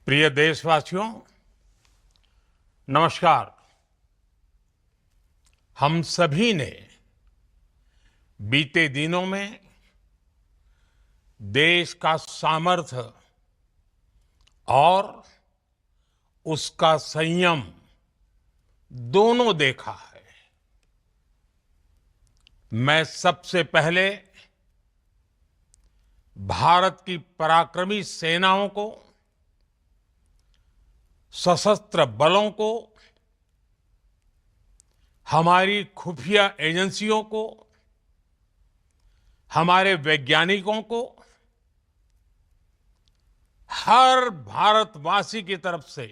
प्रिय देशवासियों, नमस्कार। हम सभी ने बीते दिनों में देश का सामर्थ्य और उसका संयम दोनों देखा है। मैं सबसे पहले भारत की पराक्रमी सेनाओं को, सशस्त्र बलों को, हमारी खुफिया एजेंसियों को, हमारे वैज्ञानिकों को, हर भारतवासी की तरफ से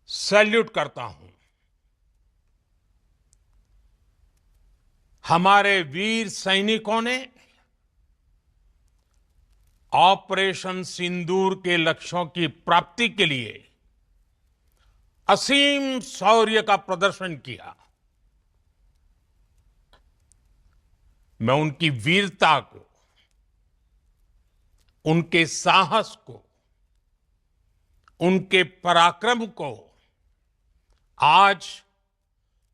सैल्यूट करता हूं। हमारे वीर सैनिकों ने ऑपरेशन सिंदूर के लक्ष्यों की प्राप्ति के लिए असीम शौर्य का प्रदर्शन किया। मैं उनकी वीरता को, उनके साहस को, उनके पराक्रम को आज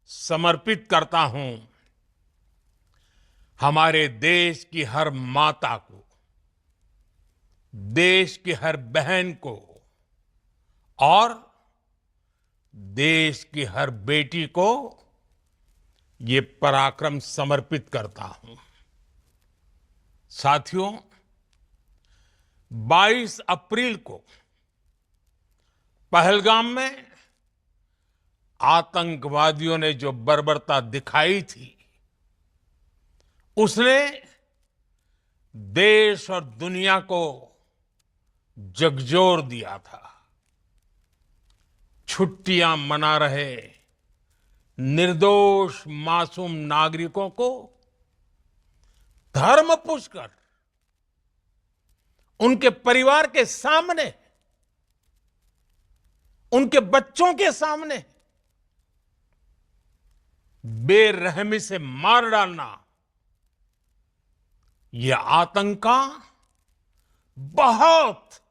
समर्पित करता हूं। हमारे देश की हर माता को, देश की हर बहन को और देश की हर बेटी को ये पराक्रम समर्पित करता हूं। साथियों, 22 अप्रैल को पहलगाम में आतंकवादियों ने जो बर्बरता दिखाई थी, उसने देश और दुनिया को झकझोर दिया था। छुट्टियां मना रहे निर्दोष मासूम नागरिकों को धर्म पूछकर उनके परिवार के सामने, उनके बच्चों के सामने बेरहमी से मार डालना, यह आतंक का बहुत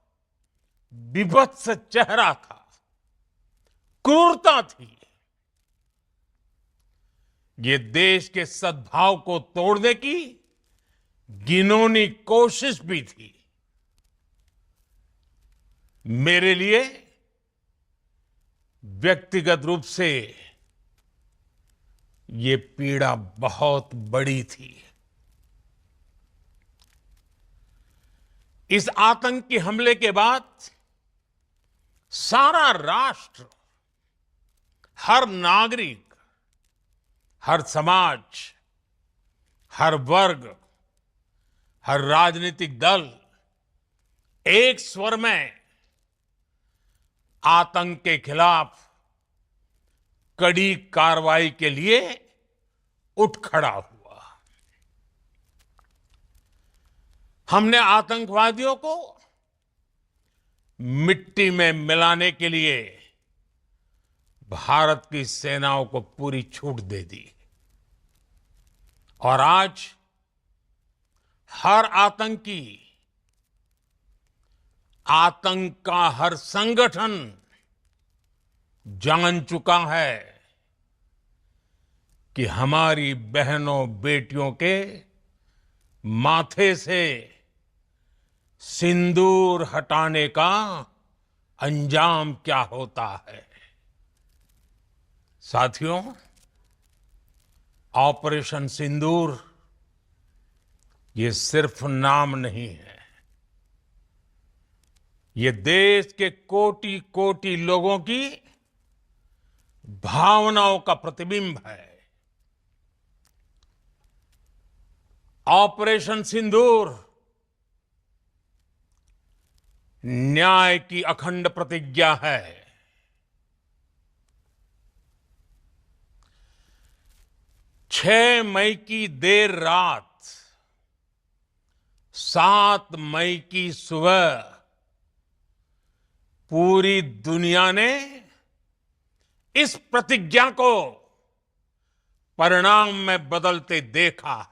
विभत्स चेहरा था, क्रूरता थी। ये देश के सद्भाव को तोड़ने की घिनौनी कोशिश भी थी। मेरे लिए व्यक्तिगत रूप से ये पीड़ा बहुत बड़ी थी। इस आतंकी हमले के बाद सारा राष्ट्र, हर नागरिक, हर समाज, हर वर्ग, हर राजनीतिक दल एक स्वर में आतंक के खिलाफ कड़ी कार्रवाई के लिए उठ खड़ा हुआ। हमने आतंकवादियों को मिट्टी में मिलाने के लिए भारत की सेनाओं को पूरी छूट दे दी और आज हर आतंकी, आतंक का हर संगठन जान चुका है कि हमारी बहनों बेटियों के माथे से सिंदूर हटाने का अंजाम क्या होता है। साथियों, ऑपरेशन सिंदूर ये सिर्फ नाम नहीं है, ये देश के कोटि कोटि लोगों की भावनाओं का प्रतिबिंब है। ऑपरेशन सिंदूर न्याय की अखंड प्रतिज्ञा है। 6 मई की देर रात, 7 मई की सुबह पूरी दुनिया ने इस प्रतिज्ञा को परिणाम में बदलते देखा है।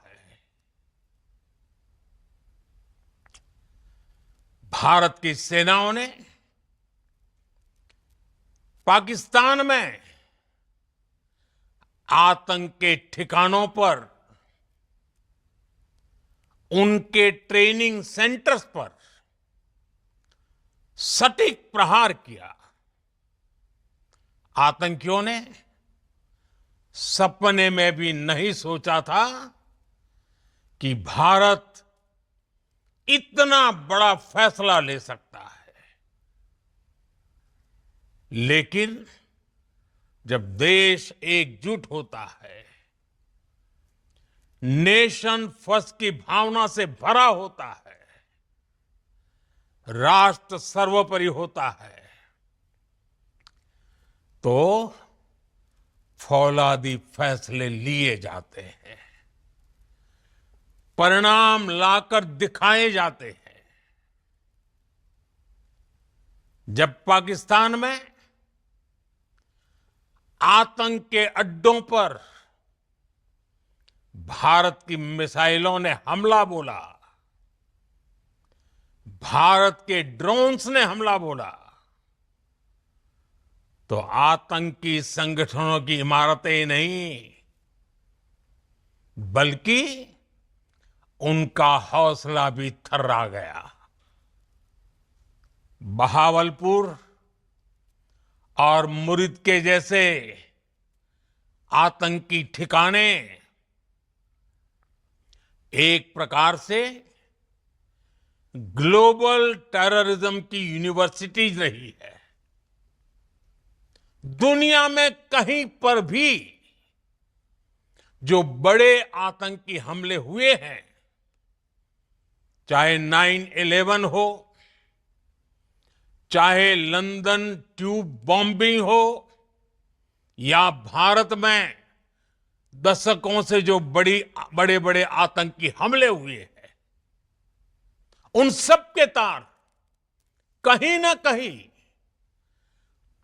भारत की सेनाओं ने पाकिस्तान में आतंक के ठिकानों पर, उनके ट्रेनिंग सेंटर्स पर सटीक प्रहार किया। आतंकियों ने सपने में भी नहीं सोचा था कि भारत इतना बड़ा फैसला ले सकता है। लेकिन जब देश एकजुट होता है, नेशन फर्स्ट की भावना से भरा होता है, राष्ट्र सर्वोपरि होता है, तो फौलादी फैसले लिए जाते हैं, परिणाम लाकर दिखाए जाते हैं। जब पाकिस्तान में आतंक के अड्डों पर भारत की मिसाइलों ने हमला बोला, भारत के ड्रोन्स ने हमला बोला, तो आतंकी संगठनों की इमारतें नहीं, बल्कि उनका हौसला भी थर्रा गया। बहावलपुर और मुरिद के जैसे आतंकी ठिकाने एक प्रकार से ग्लोबल टेररिज्म की यूनिवर्सिटीज रही है। दुनिया में कहीं पर भी जो बड़े आतंकी हमले हुए हैं, चाहे 9/11 हो, चाहे लंदन ट्यूब बॉम्बिंग हो, या भारत में दशकों से जो बड़े बड़े आतंकी हमले हुए हैं, उन सब के तार कहीं ना कहीं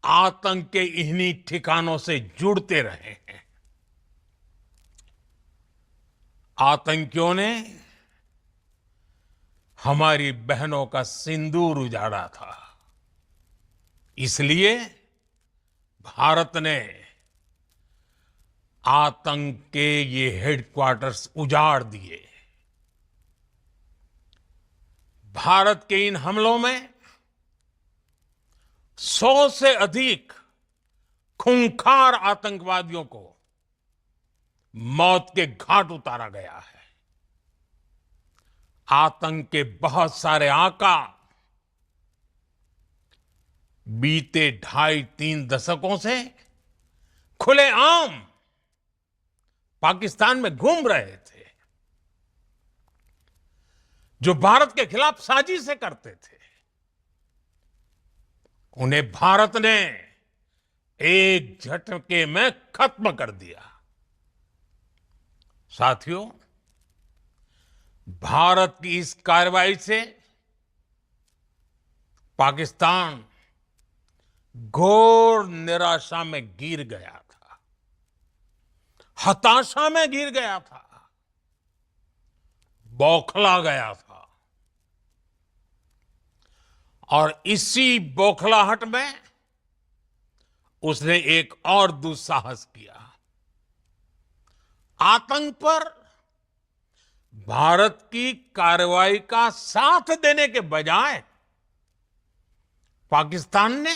आतंक के इन्हीं ठिकानों से जुड़ते रहे हैं। आतंकियों ने हमारी बहनों का सिंदूर उजाड़ा था, इसलिए भारत ने आतंक के ये हेडक्वार्टर्स उजाड़ दिए। भारत के इन हमलों में 100 से अधिक खूंखार आतंकवादियों को मौत के घाट उतारा गया है। आतंक के बहुत सारे आका बीते 2.5-3 दशकों से खुलेआम पाकिस्तान में घूम रहे थे, जो भारत के खिलाफ साजिशें करते थे। उन्हें भारत ने एक झटके में खत्म कर दिया। साथियों, भारत की इस कार्रवाई से पाकिस्तान घोर निराशा में गिर गया था, हताशा में गिर गया था, बौखला गया था। और इसी बौखलाहट में उसने एक और दुस्साहस किया। आतंक पर भारत की कार्रवाई का साथ देने के बजाय पाकिस्तान ने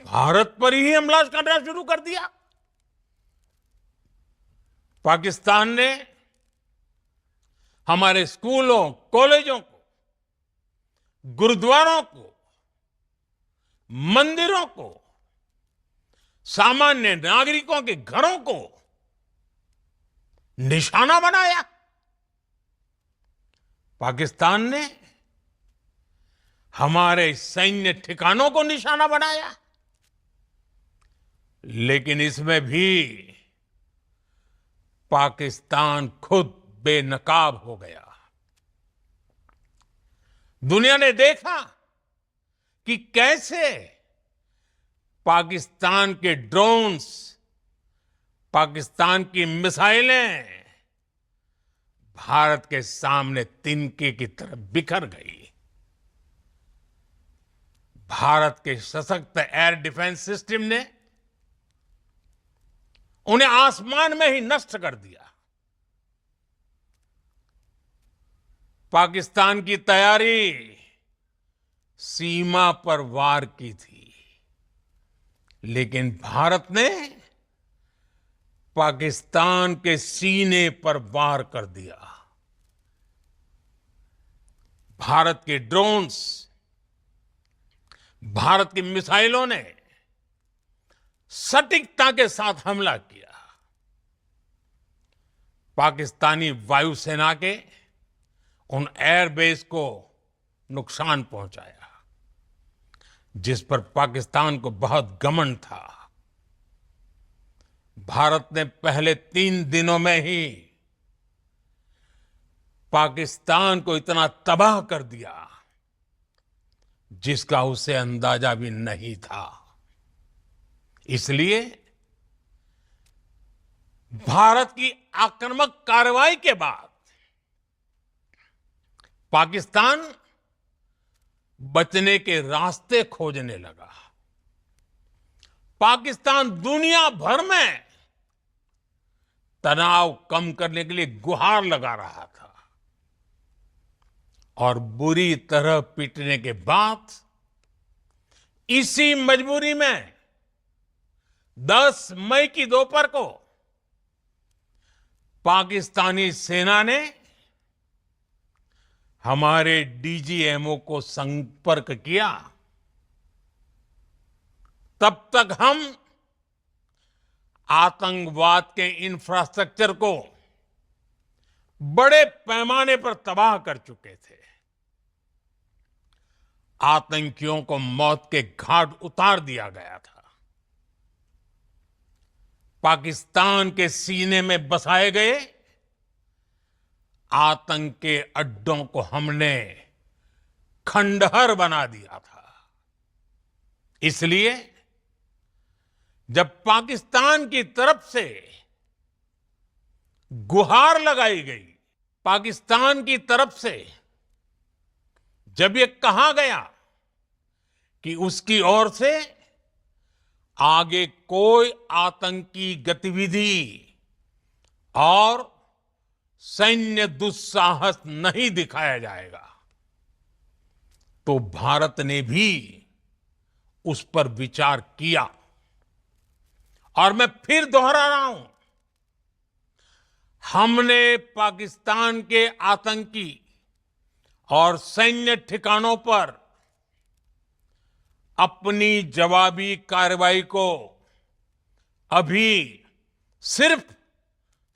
भारत पर ही हमला करना शुरू कर दिया। पाकिस्तान ने हमारे स्कूलों, कॉलेजों को, गुरुद्वारों को, मंदिरों को, सामान्य नागरिकों के घरों को निशाना बनाया। पाकिस्तान ने हमारे सैन्य ठिकानों को निशाना बनाया। लेकिन इसमें भी पाकिस्तान खुद बेनकाब हो गया। दुनिया ने देखा कि कैसे पाकिस्तान के ड्रोन्स, पाकिस्तान की मिसाइलें भारत के सामने तिनके की तरह बिखर गई। भारत के सशक्त एयर डिफेंस सिस्टम ने उन्हें आसमान में ही नष्ट कर दिया। पाकिस्तान की तैयारी सीमा पर वार की थी, लेकिन भारत ने पाकिस्तान के सीने पर वार कर दिया। भारत के ड्रोन्स, भारत की मिसाइलों ने सटीकता के साथ हमला किया। पाकिस्तानी वायुसेना के उन एयरबेस को नुकसान पहुंचाया, जिस पर पाकिस्तान को बहुत घमंड था। भारत ने पहले 3 दिनों में ही पाकिस्तान को इतना तबाह कर दिया जिसका उसे अंदाजा भी नहीं था। इसलिए भारत की आक्रामक कार्रवाई के बाद पाकिस्तान बचने के रास्ते खोजने लगा। पाकिस्तान दुनिया भर में तनाव कम करने के लिए गुहार लगा रहा था और बुरी तरह पीटने के बाद इसी मजबूरी में 10 मई की दोपहर को पाकिस्तानी सेना ने हमारे डीजीएमओ को संपर्क किया। तब तक हम आतंकवाद के इंफ्रास्ट्रक्चर को बड़े पैमाने पर तबाह कर चुके थे। आतंकियों को मौत के घाट उतार दिया गया था। पाकिस्तान के सीने में बसाए गए आतंक के अड्डों को हमने खंडहर बना दिया था। इसलिए जब पाकिस्तान की तरफ से गुहार लगाई गई, पाकिस्तान की तरफ से जब ये कहा गया कि उसकी ओर से आगे कोई आतंकी गतिविधि और सैन्य दुस्साहस नहीं दिखाया जाएगा, तो भारत ने भी उस पर विचार किया। और मैं फिर दोहरा रहा हूं, हमने पाकिस्तान के आतंकी और सैन्य ठिकानों पर अपनी जवाबी कार्रवाई को अभी सिर्फ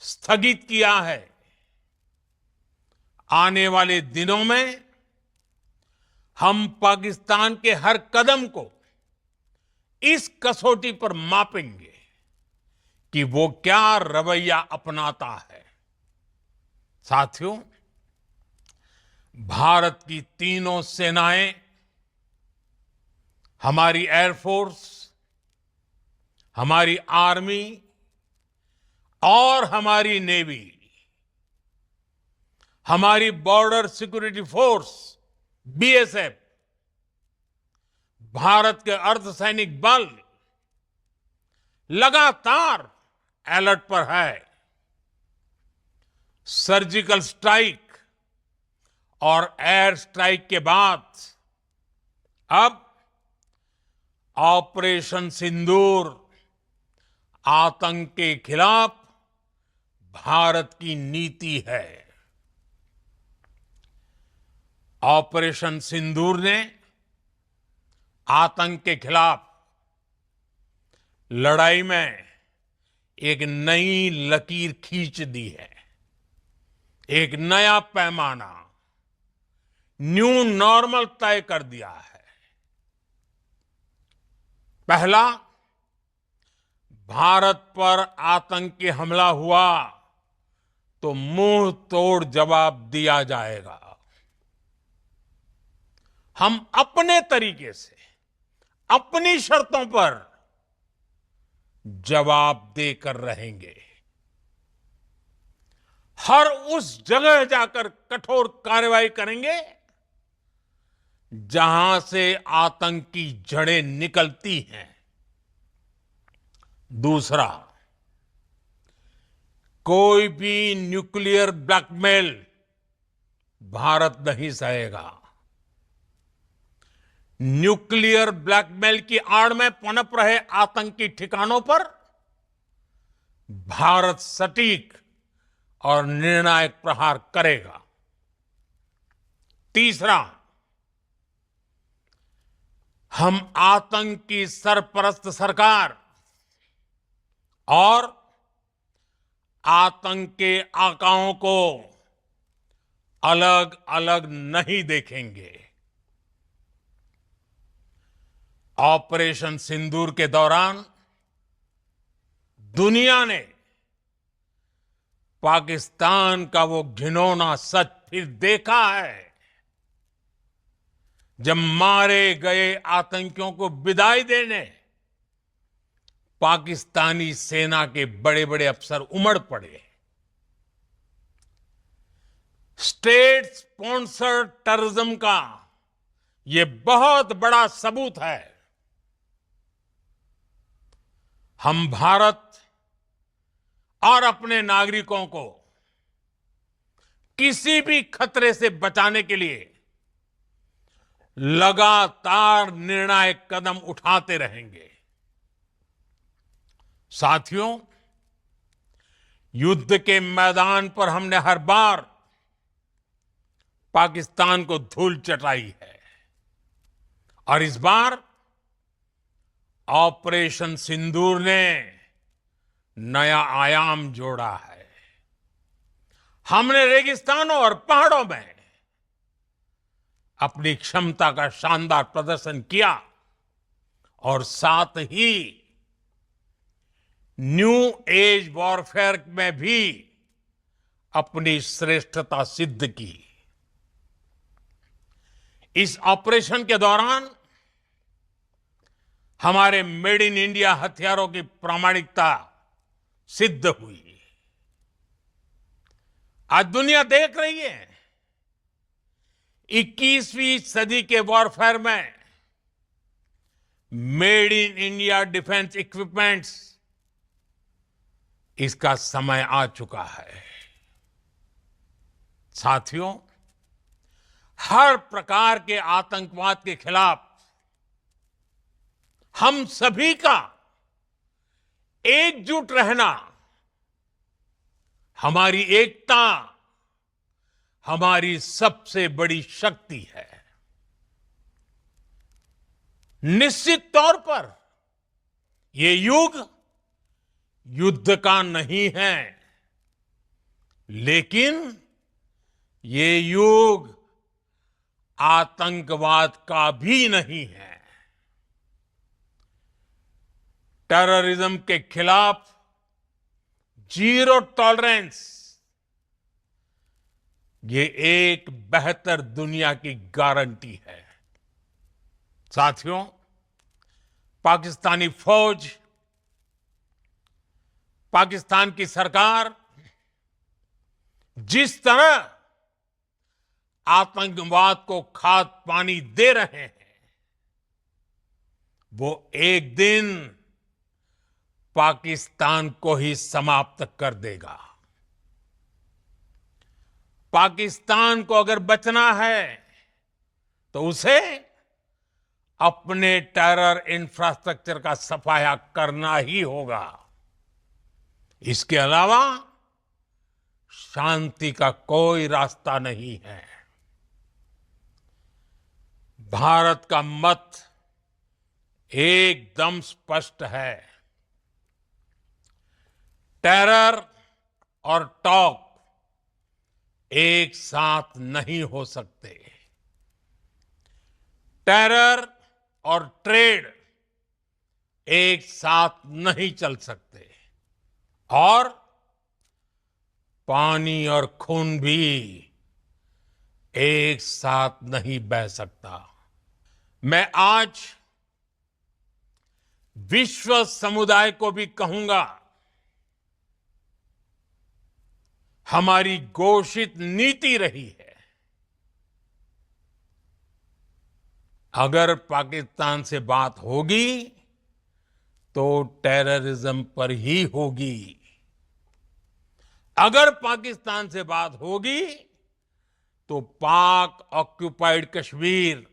स्थगित किया है। आने वाले दिनों में हम पाकिस्तान के हर कदम को इस कसौटी पर मापेंगे कि वो क्या रवैया अपनाता है। साथियों, भारत की तीनों सेनाएं, हमारी एयरफोर्स, हमारी आर्मी और हमारी नेवी, हमारी border security force BSF, Bharat के अर्धसैनिक बल लगातार अलर्ट पर है। सर्जिकल स्ट्राइक और एयर स्ट्राइक के बाद अब ऑपरेशन सिंदूर आतंक के खिलाफ भारत की नीति है। ऑपरेशन सिंदूर ने आतंक के खिलाफ लड़ाई में एक नई लकीर खींच दी है, एक नया पैमाना, न्यू नॉर्मल तय कर दिया है। पहला, भारत पर आतंकी हमला हुआ तो मुंह तोड़ जवाब दिया जाएगा। हम अपने तरीके से, अपनी शर्तों पर जवाब देकर रहेंगे। हर उस जगह जाकर कठोर कार्रवाई करेंगे जहां से आतंक की जड़ें निकलती हैं। दूसरा, कोई भी न्यूक्लियर ब्लैकमेल भारत नहीं सहेगा। न्यूक्लियर ब्लैकमेल की आड़ में पनप रहे आतंकी ठिकानों पर भारत सटीक और निर्णायक प्रहार करेगा। तीसरा, हम आतंक की सरपरस्त सरकार और आतंक के आकाओं को अलग अलग नहीं देखेंगे। ऑपरेशन सिंदूर के दौरान दुनिया ने पाकिस्तान का वो घिनौना सच फिर देखा है, जब मारे गए आतंकियों को विदाई देने पाकिस्तानी सेना के बड़े बड़े अफसर उमड़ पड़े। स्टेट स्पॉन्सर्ड टेररिज्म का ये बहुत बड़ा सबूत है। हम भारत और अपने नागरिकों को किसी भी खतरे से बचाने के लिए लगातार निर्णायक कदम उठाते रहेंगे। साथियों, युद्ध के मैदान पर हमने हर बार पाकिस्तान को धूल चटाई है और इस बार ऑपरेशन सिंदूर ने नया आयाम जोड़ा है। हमने रेगिस्तानों और पहाड़ों में अपनी क्षमता का शानदार प्रदर्शन किया और साथ ही न्यू एज वॉरफेयर में भी अपनी श्रेष्ठता सिद्ध की। इस ऑपरेशन के दौरान हमारे मेड इन इंडिया हथियारों की प्रामाणिकता सिद्ध हुई। आज दुनिया देख रही है 21वीं सदी के वॉरफेयर में made in India defence equipments, इसका समय आ चुका है। साथियों, हर प्रकार के आतंकवाद के खिलाफ हम सभी का एकजुट रहना हमारी एकता, हमारी सबसे बड़ी शक्ति है। निश्चित तौर पर ये युग युद्ध का नहीं है, लेकिन ये युग आतंकवाद का भी नहीं है। टेररिज्म के खिलाफ जीरो टॉलरेंस, ये एक बेहतर दुनिया की गारंटी है। साथियों, पाकिस्तानी फौज, पाकिस्तान की सरकार जिस तरह आतंकवाद को खाद पानी दे रहे हैं, वो एक दिन पाकिस्तान को ही समाप्त कर देगा। पाकिस्तान को अगर बचना है तो उसे अपने टेरर इंफ्रास्ट्रक्चर का सफाया करना ही होगा। इसके अलावा शांति का कोई रास्ता नहीं है। भारत का मत एकदम स्पष्ट है। टेरर और टॉक एक साथ नहीं हो सकते। टेरर और ट्रेड एक साथ नहीं चल सकते और पानी और खून भी एक साथ नहीं बह सकता। मैं आज विश्व समुदाय को भी कहूंगा, हमारी घोषित नीति रही है अगर पाकिस्तान से बात होगी तो टेररिज्म पर ही होगी। अगर पाकिस्तान से बात होगी तो पाक ऑक्युपाइड कश्मीर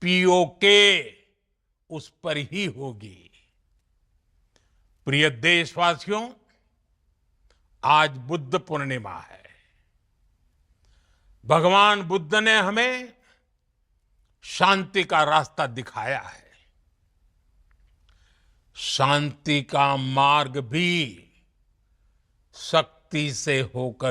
पीओके उस पर ही होगी। प्रिय देशवासियों, आज बुद्ध पूर्णिमा है। भगवान बुद्ध ने हमें शांति का रास्ता दिखाया है। शांति का मार्ग भी शक्ति से होकर